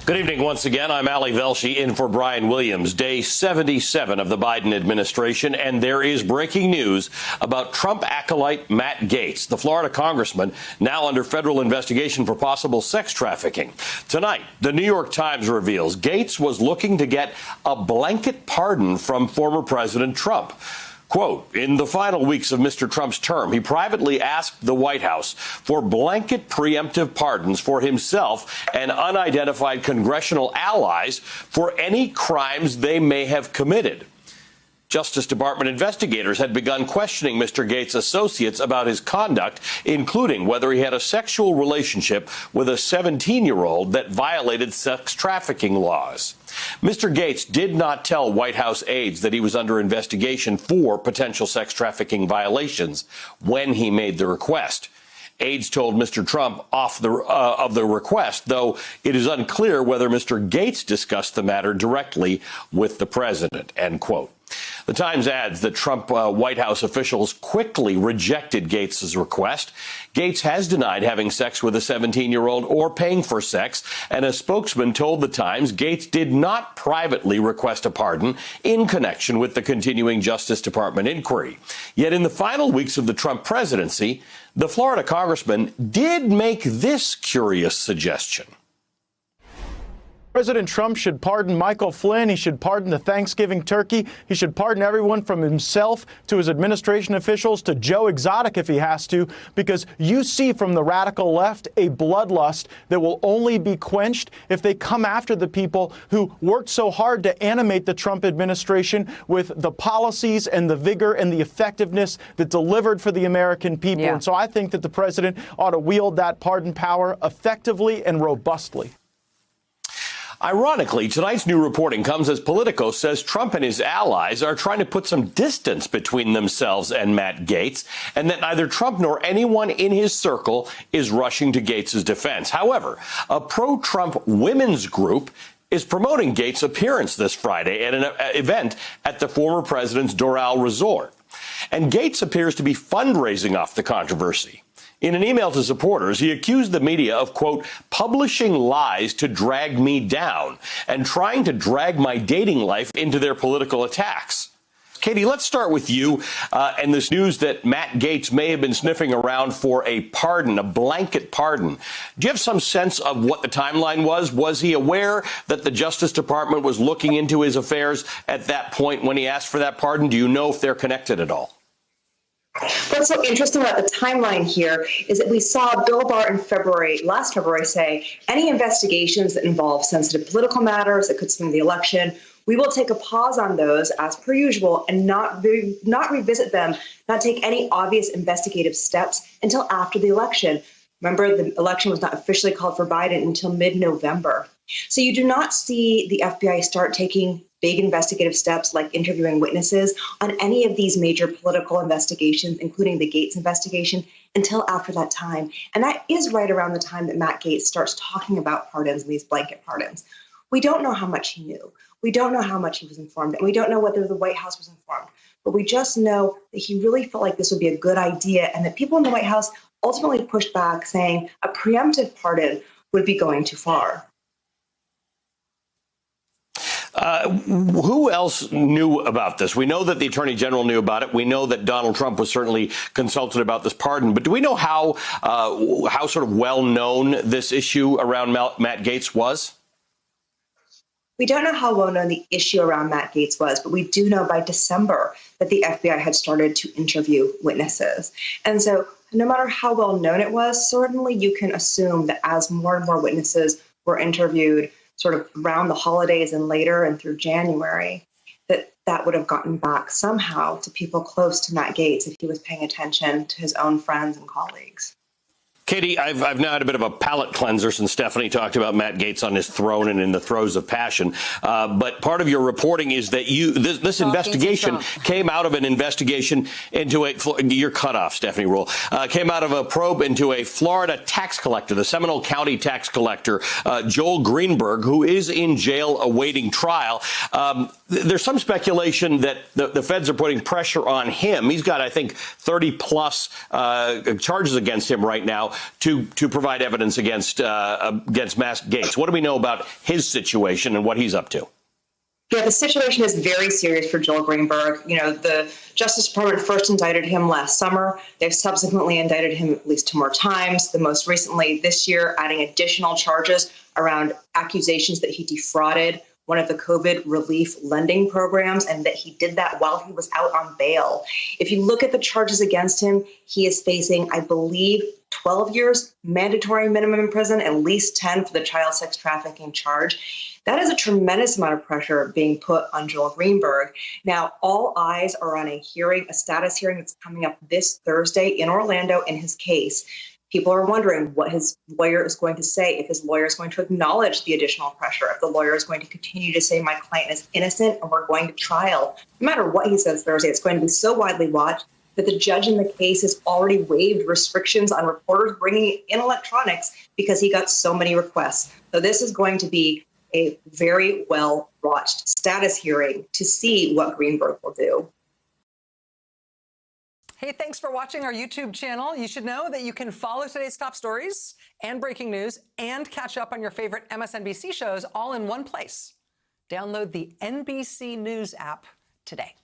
Good evening once again. I'm Ali Velshi in for Brian Williams. Day 77 of the Biden administration, and there is breaking news about Trump acolyte Matt Gaetz, the Florida congressman now under federal investigation for possible sex trafficking. Tonight, the New York Times reveals Gaetz was looking to get a blanket pardon from former President Trump. Quote, in the final weeks of Mr. Trump's term, he privately asked the White House for blanket preemptive pardons for himself and unidentified congressional allies for any crimes they may have committed. Justice Department investigators had begun questioning Mr. Gaetz' associates about his conduct, including whether he had a sexual relationship with a 17-year-old that violated sex trafficking laws. Mr. Gaetz did not tell White House aides that he was under investigation for potential sex trafficking violations when he made the request. Aides told Mr. Trump of the request, though it is unclear whether Mr. Gaetz discussed the matter directly with the president, end quote. The Times adds that Trump White House officials quickly rejected Gaetz' request. Gaetz has denied having sex with a 17-year-old or paying for sex, and a spokesman told the Times Gaetz did not privately request a pardon in connection with the continuing Justice Department inquiry. Yet in the final weeks of the Trump presidency, the Florida congressman did make this curious suggestion. President Trump should pardon Michael Flynn. He should pardon the Thanksgiving turkey. He should pardon everyone from himself to his administration officials to Joe Exotic if he has to, because you see from the radical left a bloodlust that will only be quenched if they come after the people who worked so hard to animate the Trump administration with the policies and the vigor and the effectiveness that delivered for the American people. Yeah. And so I think that the president ought to wield that pardon power effectively and robustly. Ironically, tonight's new reporting comes as Politico says Trump and his allies are trying to put some distance between themselves and Matt Gaetz, and that neither Trump nor anyone in his circle is rushing to Gaetz' defense. However, a pro-Trump women's group is promoting Gaetz' appearance this Friday at an event at the former president's Doral Resort. And Gaetz appears to be fundraising off the controversy. In an email to supporters, he accused the media of, quote, publishing lies to drag me down and trying to drag my dating life into their political attacks. Katie, let's start with you and this news that Matt Gaetz may have been sniffing around for a pardon, a blanket pardon. Do you have some sense of what the timeline was? Was he aware that the Justice Department was looking into his affairs at that point when he asked for that pardon? Do you know if they're connected at all? What's so interesting about the timeline here is that we saw Bill Barr in last February say, any investigations that involve sensitive political matters that could swing the election, we will take a pause on those as per usual and not revisit them, not take any obvious investigative steps until after the election. Remember, the election was not officially called for Biden until mid-November. So you do not see the FBI start taking big investigative steps like interviewing witnesses on any of these major political investigations, including the Gaetz investigation, until after that time. And that is right around the time that Matt Gaetz starts talking about pardons and these blanket pardons. We don't know how much he knew. We don't know how much he was informed. And we don't know whether the White House was informed. But we just know that he really felt like this would be a good idea and that people in the White House ultimately pushed back, saying a preemptive pardon would be going too far. Who else knew about this? We know that the Attorney General knew about it. We know that Donald Trump was certainly consulted about this pardon. But do we know how sort of well known this issue around Matt Gaetz was? We don't know how well known the issue around Matt Gaetz was, but we do know by December that the FBI had started to interview witnesses. And so no matter how well known it was, certainly you can assume that as more and more witnesses were interviewed sort of around the holidays and later and through January, that would have gotten back somehow to people close to Matt Gaetz if he was paying attention to his own friends and colleagues. Katie, I've now had a bit of a palate cleanser since Stephanie talked about Matt Gaetz on his throne and in the throes of passion. But part of your reporting is that this investigation came out of an investigation into you're cut off, Stephanie Ruhle, came out of a probe into a Florida tax collector, the Seminole County tax collector, Joel Greenberg, who is in jail awaiting trial. there's some speculation that the feds are putting pressure on him. He's got, I think, 30 plus charges against him right now to provide evidence against Matt Gaetz. What do we know about his situation and what he's up to? Yeah, the situation is very serious for Joel Greenberg. You know, the Justice Department first indicted him last summer. They've subsequently indicted him at least 2 more times, the most recently this year, adding additional charges around accusations that he defrauded one of the COVID relief lending programs and that he did that while he was out on bail. If you look at the charges against him, he is facing, I believe, 12 years mandatory minimum in prison, at least 10 for the child sex trafficking charge. That is a tremendous amount of pressure being put on Joel Greenberg. Now, all eyes are on a status hearing that's coming up this Thursday in Orlando in his case. People are wondering what his lawyer is going to say, if his lawyer is going to acknowledge the additional pressure, if the lawyer is going to continue to say my client is innocent and we're going to trial. No matter what he says Thursday, it's going to be so widely watched that the judge in the case has already waived restrictions on reporters bringing in electronics because he got so many requests. So this is going to be a very well-watched status hearing to see what Greenberg will do. Hey, thanks for watching our YouTube channel. You should know that you can follow today's top stories and breaking news and catch up on your favorite MSNBC shows all in one place. Download the NBC News app today.